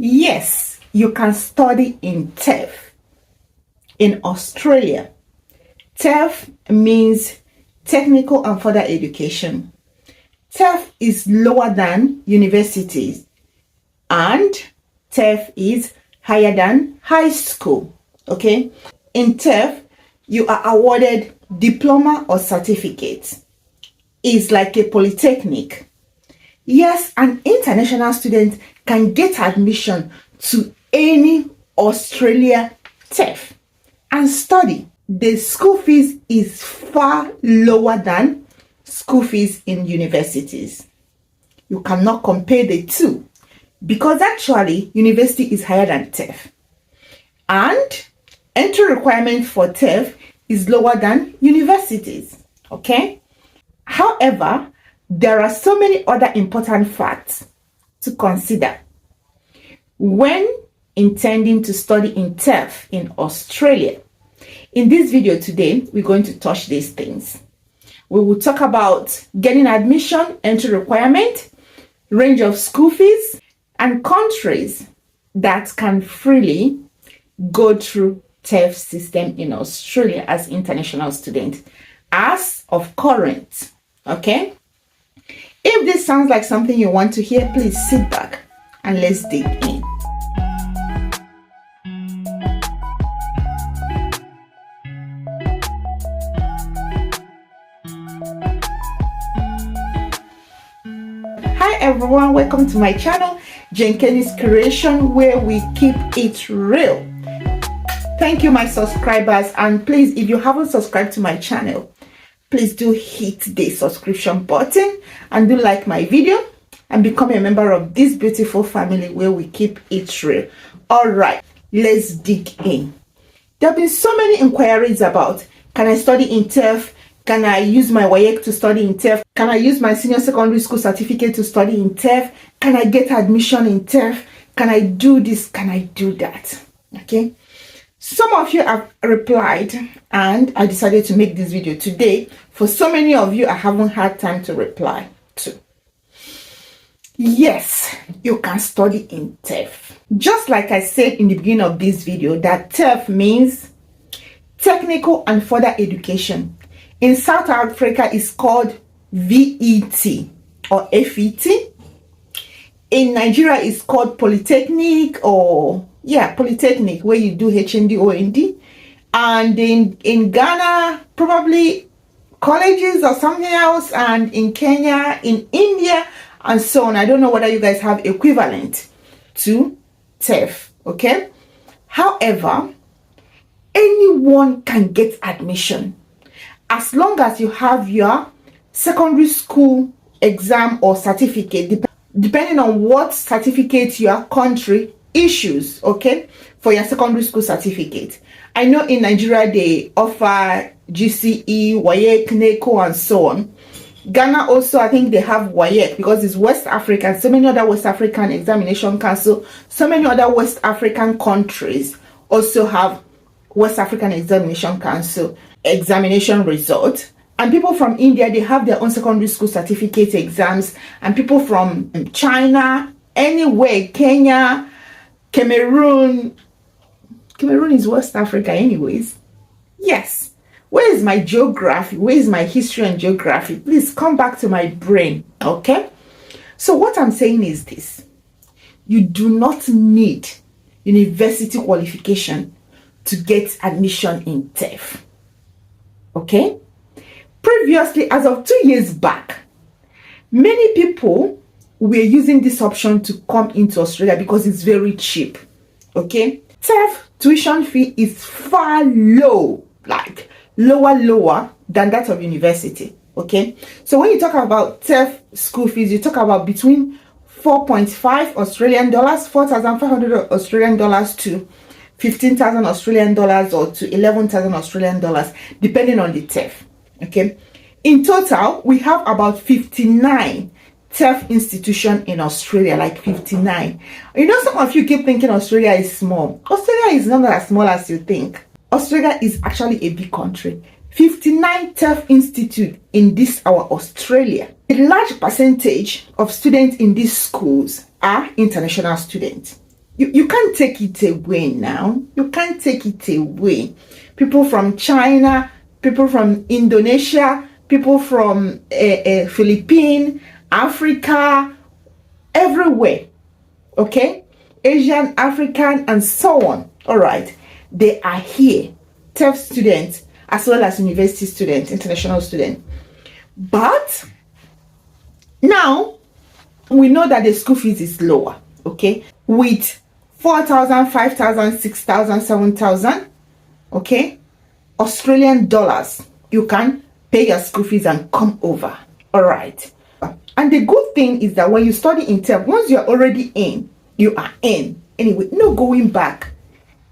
Yes, you can study in Tafe in Australia. Tafe means technical and further education. Tafe is lower than universities and Tafe is higher than high school. Okay, in Tafe you are awarded diploma or certificate. It's like a polytechnic. Yes, an international student can get admission to any Australia Tafe and study. The school fees is far lower than school fees in universities. You cannot compare the two because actually university is higher than Tafe and entry requirement for Tafe is lower than universities. Okay, however, there are so many other important facts to consider when intending to study in Tafe in Australia. In this video today, we're going to touch these things. We will talk about getting admission, entry requirement, range of school fees, and countries that can freely go through Tafe system in Australia as international students as of current. Okay? If this sounds like something you want to hear, please sit back and let's dig in. Hi everyone, welcome to my channel, Jane Kenny's Creation, where we keep it real. Thank you my subscribers, and please, if you haven't subscribed to my channel, please do hit the subscription button and do like my video and become a member of this beautiful family where we keep it real. All right, let's dig in. There have been so many inquiries about, can I study in Tafe? Can I use my WAEC to study in Tafe? Can I use my senior secondary school certificate to study in Tafe? Can I get admission in Tafe? Can I do this? Can I do that? Okay. Some of you have replied and I decided to make this video today. For so many of you, I haven't had time to reply to. Yes, you can study in Tafe. Just like I said in the beginning of this video, that Tafe means technical and further education. In South Africa, it's called VET or FET. In Nigeria, it's called Polytechnic or Polytechnic, where you do HND, OND. And in Ghana, probably colleges or something else. And in Kenya, in India, and so on. I don't know whether you guys have equivalent to Tafe, okay? However, anyone can get admission as long as you have your secondary school exam or certificate, depending on what certificate your country issues, okay, for your secondary school certificate. I know in Nigeria they offer GCE, WAEC, NECO, and so on. Ghana also, I think they have WAEC because it's West African. So many other West African Examination Council, so many other West African countries also have West African Examination Council examination result. And people from India, they have their own secondary school certificate exams. And people from China, anywhere, Kenya, Cameroon is West Africa anyways. Yes. Where is my geography? Where is my history and geography? Please come back to my brain, okay? So what I'm saying is this. You do not need university qualification to get admission in Tafe, okay? Previously, as of 2 years back, many people were using this option to come into Australia because it's very cheap, okay? Tafe tuition fee is far low, like lower than that of university, okay? So when you talk about Tafe school fees, you talk about between 4.5 Australian dollars, 4,500 Australian dollars to 15,000 Australian dollars or to 11,000 Australian dollars, depending on the Tafe, okay? In total, we have about 59 Tafe institution in Australia, like 59. You know, some of you keep thinking Australia is small. Australia is not as small as you think. Australia is actually a big country. 59 Tafe institute in this our Australia. A large percentage of students in these schools are international students. You can't take it away now. You can't take it away. People from China, people from Indonesia, people from Philippines, Africa, everywhere, okay? Asian, African, and so on. All right, they are here, TEF students, as well as university students, international students. But now we know that the school fees is lower, okay? With 4,000, 5,000, 6,000, 7,000, okay, Australian dollars, you can pay your school fees and come over. All right. And the good thing is that when you study in TEF, once you're already in, you are in. Anyway, no going back.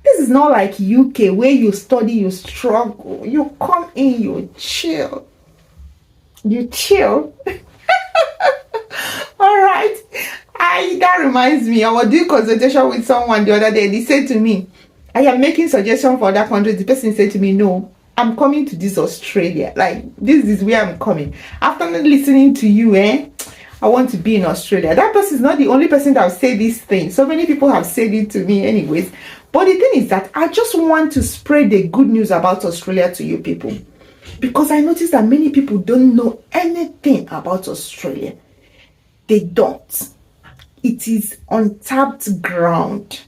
This is not like UK where you study, you struggle, you come in, you chill. You chill. All right. That reminds me, I was doing consultation with someone the other day. They said to me, I am making suggestions for other countries. The person said to me, no, I'm coming to this Australia. Like, this is where I'm coming. After listening to you, I want to be in Australia. That person is not the only person that will say this thing. So many people have said it to me anyways. But the thing is that I just want to spread the good news about Australia to you people. Because I noticed that many people don't know anything about Australia. They don't. It is untapped ground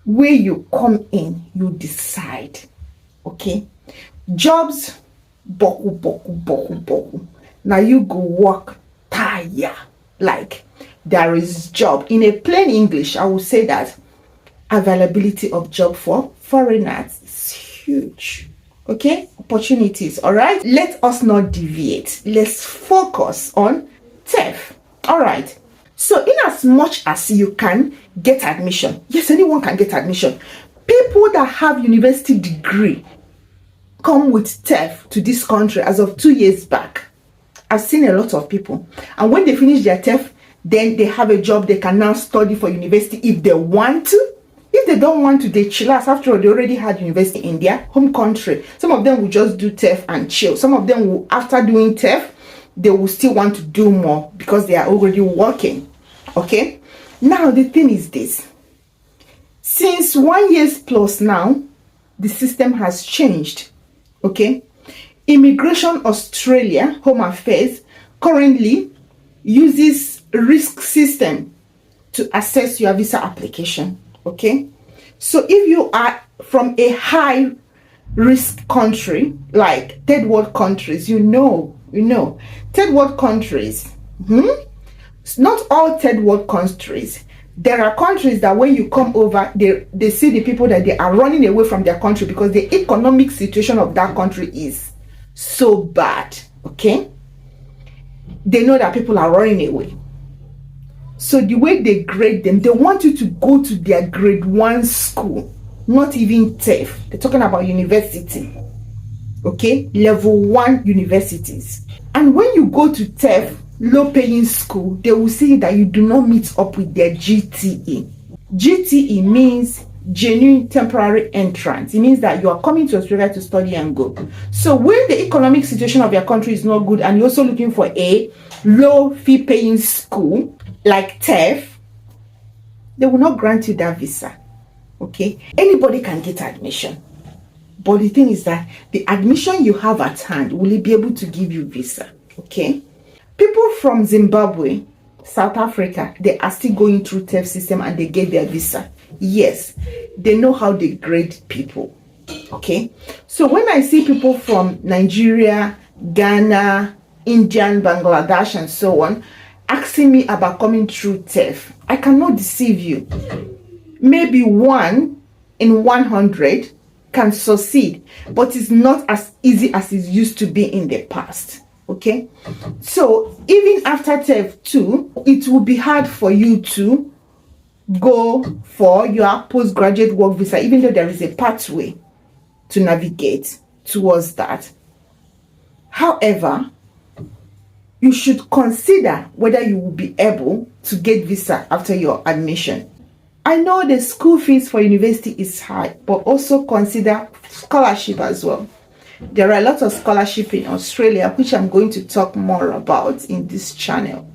where you come in, you decide. Okay? Jobs, boku, boku, boku, boku. Now you go work, tire. Like, there is job. In a plain English, I will say that availability of job for foreigners is huge. Okay? Opportunities, all right? Let us not deviate. Let's focus on TEF. All right. So in as much as you can get admission, yes, anyone can get admission. People that have university degree come with TEF to this country as of 2 years back. I've seen a lot of people. And when they finish their TEF, then they have a job. They can now study for university if they want to. If they don't want to, they chill out. After all, they already had university in their home country. Some of them will just do TEF and chill. Some of them will, after doing TEF, they will still want to do more because they are already working. Okay? Now, the thing is this. Since 1 year plus now, the system has changed. Okay? Immigration Australia, Home Affairs, currently uses risk system to assess your visa application. Okay? So if you are from a high risk country, like third world countries, you know, third world countries, not all third world countries. There are countries that when you come over, they see the people that they are running away from their country because the economic situation of that country is so bad. Okay? They know that people are running away. So the way they grade them, they want you to go to their grade 1 school, not even TEF. They're talking about university. Okay? Level 1 universities. And when you go to TEF, low paying school, they will see that you do not meet up with their GTE. GTE means genuine temporary entrance. It means that you are coming to Australia to study and go. So when the economic situation of your country is not good and you're also looking for a low fee paying school like TEF, they will not grant you that visa. Okay? Anybody can get admission. But the thing is that the admission you have at hand, will it be able to give you visa? Okay? People from Zimbabwe, South Africa, they are still going through TEF system and they get their visa. Yes, they know how they grade people. Okay? So when I see people from Nigeria, Ghana, India, Bangladesh, and so on, asking me about coming through TEF, I cannot deceive you. Maybe 1 in 100 can succeed, but it's not as easy as it used to be in the past. Okay? So even after TEF 2, it will be hard for you to go for your postgraduate work visa, even though there is a pathway to navigate towards that. However, you should consider whether you will be able to get visa after your admission. I know the school fees for university is high, but also consider scholarship as well. There are a lot of scholarship in Australia, which I'm going to talk more about in this channel.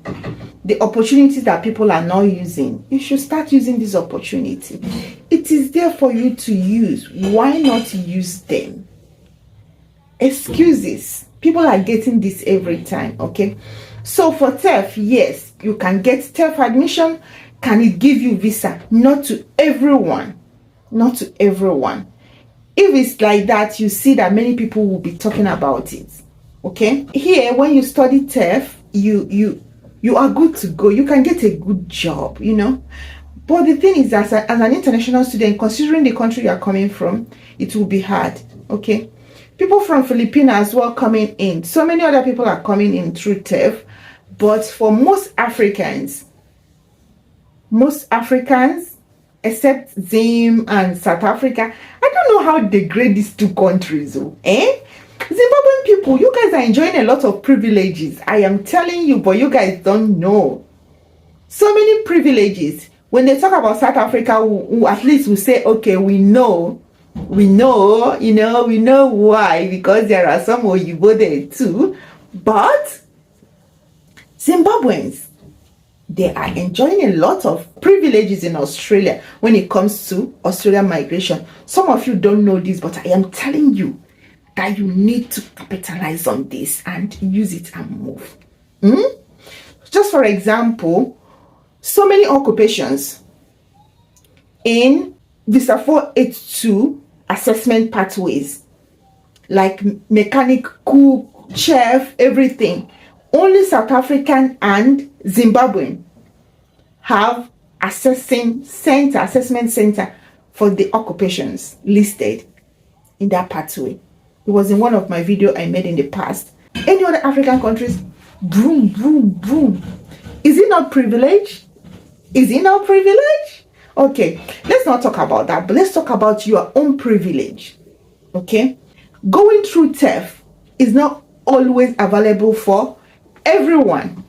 The opportunities that people are not using, you should start using this opportunity. It is there for you to use. Why not use them? Excuses. People are getting this every time, okay? So for TAFE, yes, you can get TAFE admission. Can it give you visa? Not to everyone. Not to everyone. If it's like that, you see that many people will be talking about it, okay? Here, when you study TAFE, you are good to go. You can get a good job, you know. But the thing is, as an international student, considering the country you are coming from, it will be hard, okay? People from Philippines as well coming in. So many other people are coming in through TAFE. But for most Africans, except Zim and South Africa, I don't know how they grade these two countries, Zimbabwean people, you guys are enjoying a lot of privileges. I am telling you, but you guys don't know. So many privileges. When they talk about South Africa, who at least will say, okay, we know, we know why, because there are some Oyibo there too. But Zimbabweans, they are enjoying a lot of privileges in Australia when it comes to Australian migration. Some of you don't know this, but I am telling you that you need to capitalize on this and use it and move. Just for example, so many occupations in Visa 482 assessment pathways, like mechanic, cook, chef, everything. Only South African and Zimbabwean have assessment center for the occupations listed in that pathway. It was in one of my videos I made in the past. Any other African countries, boom, boom, boom. Is it not privilege? Is it not privilege? Okay, let's not talk about that, but let's talk about your own privilege. Okay, going through TAFE is not always available for everyone.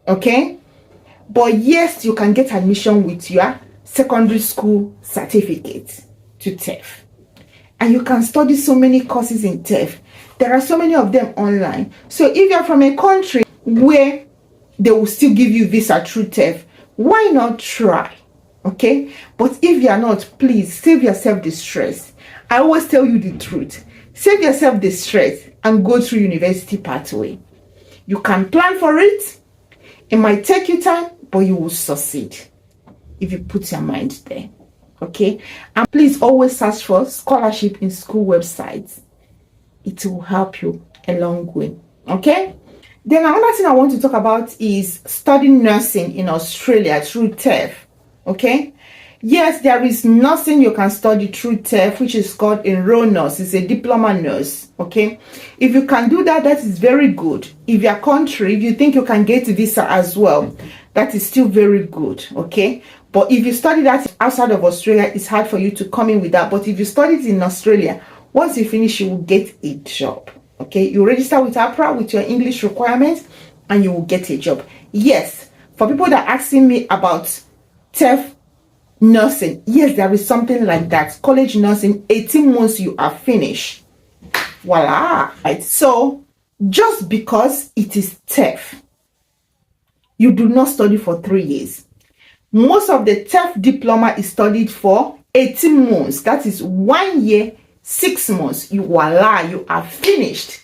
Okay, but yes, you can get admission with your secondary school certificate to TAFE. And you can study so many courses in TAFE. There are so many of them online. So if you're from a country where they will still give you visa through TAFE, why not try? Okay? But if you're not, please save yourself the stress. I always tell you the truth. Save yourself the stress and go through university pathway. You can plan for it. It might take you time, but you will succeed if you put your mind there. Okay, and please always search for scholarship in school websites. It will help you a long way. Okay, then another thing I want to talk about is studying nursing in Australia through TAFE. Okay, yes, there is nursing you can study through TAFE, which is called enroll nurse. It's a diploma nurse. Okay, if you can do that, that is very good. If your country, if you think you can get a visa as well, that is still very good. Okay, but if you study that outside of Australia, it's hard for you to come in with that. But if you study it in Australia, once you finish, you will get a job. Okay, you register with APRA with your English requirements and you will get a job. Yes, for people that are asking me about TAFE nursing, yes, there is something like that. College nursing, 18 months you are finished. Voila. Right. So just because it is TAFE, you do not study for 3 years. Most of the TAFE diploma is studied for 18 months. That is 1 year, 6 months. Voila, you are finished.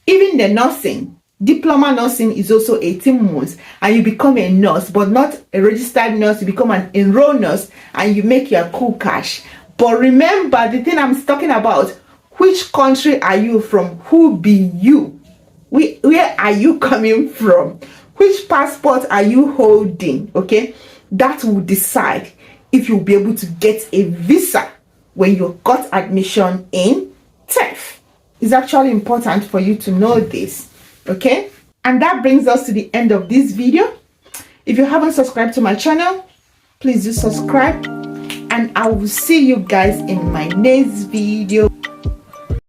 Even the nursing, diploma nursing is also 18 months. And you become a nurse, but not a registered nurse. You become an enrolled nurse and you make your cool cash. But remember, the thing I'm talking about, which country are you from? Who be you? Where are you coming from? Which passport are you holding? Okay, that will decide if you'll be able to get a visa when you got admission in TAFE. It's actually important for you to know this. Okay, and that brings us to the end of this video. If you haven't subscribed to my channel, please do subscribe, and I will see you guys in my next video.